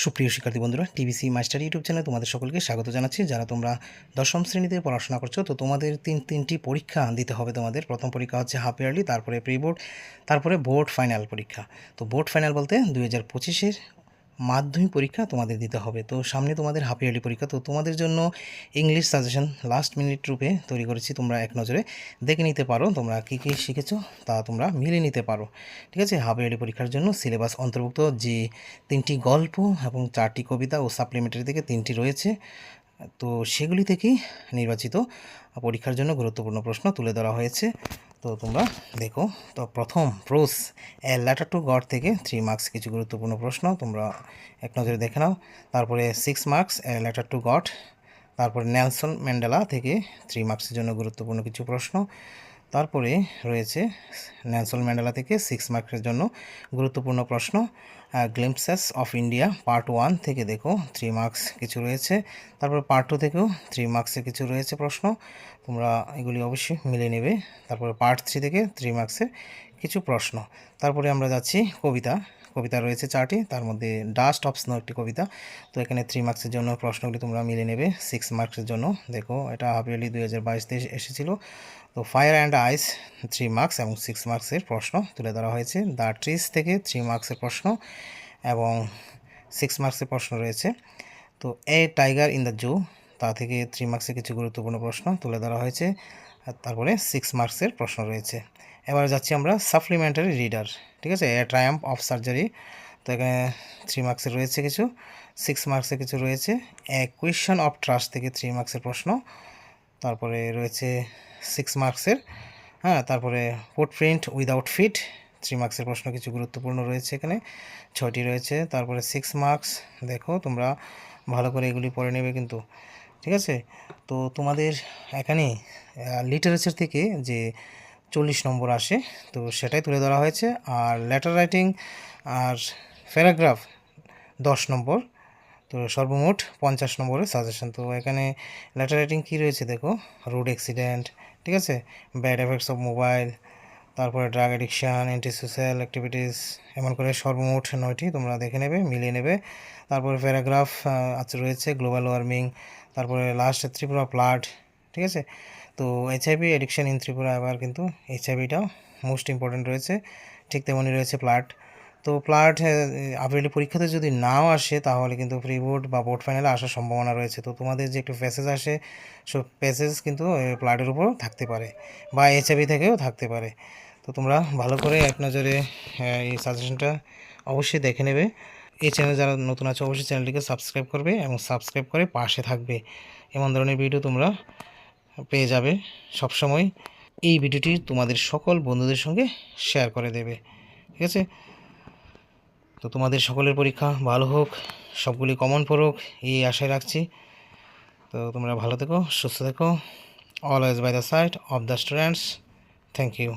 সুপ্রিয় শিক্ষার্থী বন্ধুরা, টিবিসি মাস্টার ইউটিউব চ্যানেলে তোমাদের সকলকে স্বাগত জানাচ্ছি। যারা তোমরা দশম শ্রেণীতে পড়াশোনা করছো, তো তোমাদের তিনটি পরীক্ষা দিতে হবে। তোমাদের প্রথম পরীক্ষা হচ্ছে হাফ ইয়ারলি, তারপরে প্রি বোর্ড, তারপরে বোর্ড ফাইনাল পরীক্ষা। তো বোর্ড ফাইনাল বলতে 2025-এর মাধ্যমিক পরীক্ষা তোমাদের দিতে হবে। তো সামনে তোমাদের হাফ ইয়ারলি পরীক্ষা। তো তোমাদের জন্য ইংলিশ সাজেশন লাস্ট মিনিট রূপে তৈরি করেছি, তোমরা এক নজরে দেখে নিতে পারো তোমরা কী কী শিখেছো, তা তোমরা মিলিয়ে নিতে পারো। ঠিক আছে, হাফ ইয়ারলি পরীক্ষার জন্য সিলেবাস অন্তর্ভুক্ত যে 3টি গল্প এবং 4টি কবিতা ও সাপ্লিমেন্টারি থেকে 3টি রয়েছে, তো সেগুলি থেকেই নির্বাচিত পরীক্ষার জন্য গুরুত্বপূর্ণ প্রশ্ন তুলে ধরা হয়েছে। তো তোমরা দেখো, তো প্রথম প্রোস এ লেটার টু গড থেকে 3 মার্কস কিছু গুরুত্বপূর্ণ প্রশ্ন তোমরা এক নজরে দেখে নাও। তারপরে 6 marks a letter to god, তারপরে নেলসন ম্যান্ডেলা থেকে 3 মার্কসের জন্য গুরুত্বপূর্ণ কিছু প্রশ্ন। তারপরে রয়েছে নেলসন ম্যান্ডেলা থেকে 6 মার্কের জন্য গুরুত্বপূর্ণ প্রশ্ন। গ্লিম্পসেস অফ ইন্ডিয়া পার্ট 1 থেকে দেখো 3 মার্কস কিছু রয়েছে। তারপরে পার্ট 2 থেকেও 3 মার্কসের কিছু রয়েছে প্রশ্ন, তোমরা এগুলি অবশ্যই মিলে নেবে। তারপরে পার্ট 3 থেকে 3 মার্কসের কিছু প্রশ্ন। তারপরে আমরা যাচ্ছি কবিতা রয়েছে 4টি, তার মধ্যে ডাস্ট অফ স্নো একটি কবিতা। তো এখানে 3 মার্কসের জন্য প্রশ্নগুলি তোমরা মিলে নেবে। 6 মার্কসের জন্য দেখো, এটা হাফ ইয়ারলি 2022-তে এসেছিল। তো ফায়ার অ্যান্ড আইস 3 মার্কস এবং 6 মার্কসের প্রশ্ন তুলে ধরা হয়েছে। দ্য ট্রিজ থেকে 3 মার্কসের প্রশ্ন এবং 6 মার্কসের প্রশ্ন রয়েছে। তো a tiger in the zoo, তা থেকে 3 মার্কসের কিছু গুরুত্বপূর্ণ প্রশ্ন তুলে ধরা হয়েছে। আর তারপরে 6 মার্কসের প্রশ্ন রয়েছে। এবার যাচ্ছি আমরা সাপ্লিমেন্টারি রিডার। ঠিক আছে, এ ট্রায়াম্প অফ সার্জারি, তো এখানে 3 মার্কসের রয়েছে কিছু, 6 মার্কসের কিছু রয়েছে। এ কোয়েশ্চন অফ ট্রাস্ট থেকে 3 মার্কসের প্রশ্ন, তারপরে রয়েছে 6 মার্কসের। তারপরে ফুটপ্রিন্ট উইদাউট ফিট 3 মার্কসের প্রশ্ন কিছু গুরুত্বপূর্ণ রয়েছে, এখানে 6টি রয়েছে। তারপরে 6 মার্কস, দেখো তোমরা ভালো করে এগুলি পড়ে নেবে কিন্তু। ঠিক আছে, তো তোমাদের এখানে লিটারেচার থেকে যে 40 নম্বর আসে, তো সেটাই তুলে ধরা হয়েছে। আর লেটার রাইটিং আর প্যারাগ্রাফ 10 নম্বর, তো সর্বমোট 50 নম্বরের সাজেশন। তো এখানে লেটার রাইটিং কী রয়েছে দেখো, রোড অ্যাক্সিডেন্ট, ঠিক আছে, ব্যাড এফেক্টস অফ মোবাইল, তারপরে drug addiction, anti social activities, এমন করে সর্বমোট 9টি তোমরা দেখে নেবে, মিলিয়ে নেবে। তারপরে প্যারাগ্রাফ আছে রয়েছে গ্লোবাল ওয়ার্মিং, তারপরে লাস্ট ত্রিপুরা ফ্লাড। ঠিক আছে, তো এইচআইভি অ্যাডিকশান ইন ত্রিপুরা, এবার কিন্তু এইচআইভিটাও মোস্ট ইম্পর্টেন্ট রয়েছে, ঠিক তেমনই রয়েছে ফ্লাড। তো ফ্লাড আবেলি পরীক্ষাতে যদি নাও আসে, তাহলে কিন্তু প্রি বোর্ড বা বোর্ড ফাইনালে আসার সম্ভাবনা রয়েছে। তো তোমাদের যে একটু প্যাসেজ আসে, সব প্যাসেজ কিন্তু ফ্লাডের উপর থাকতে পারে বা এইচআইভি থেকেও থাকতে পারে। তো তোমরা ভালো করে এক নজরে এই সাজেশনটা অবশ্যই দেখে নেবে। এই চ্যানেলে যারা নতুন আছে, অবশ্যই চ্যানেলটিকে সাবস্ক্রাইব করবে এবং সাবস্ক্রাইব করে পাশে থাকবে। এমন ধরনের ভিডিও তোমরা পেয়ে যাবে সবসময়। এই ভিডিওটি তোমাদের সকল বন্ধুদের সঙ্গে শেয়ার করে দেবে। ঠিক আছে, তো তোমাদের সকলের পরীক্ষা ভালো হোক, সবগুলি কমন পড়ুক, এই আশায় রাখছি। তো তোমরা ভালো থেকো, সুস্থ থেকো, always by the side of the students. Thank you.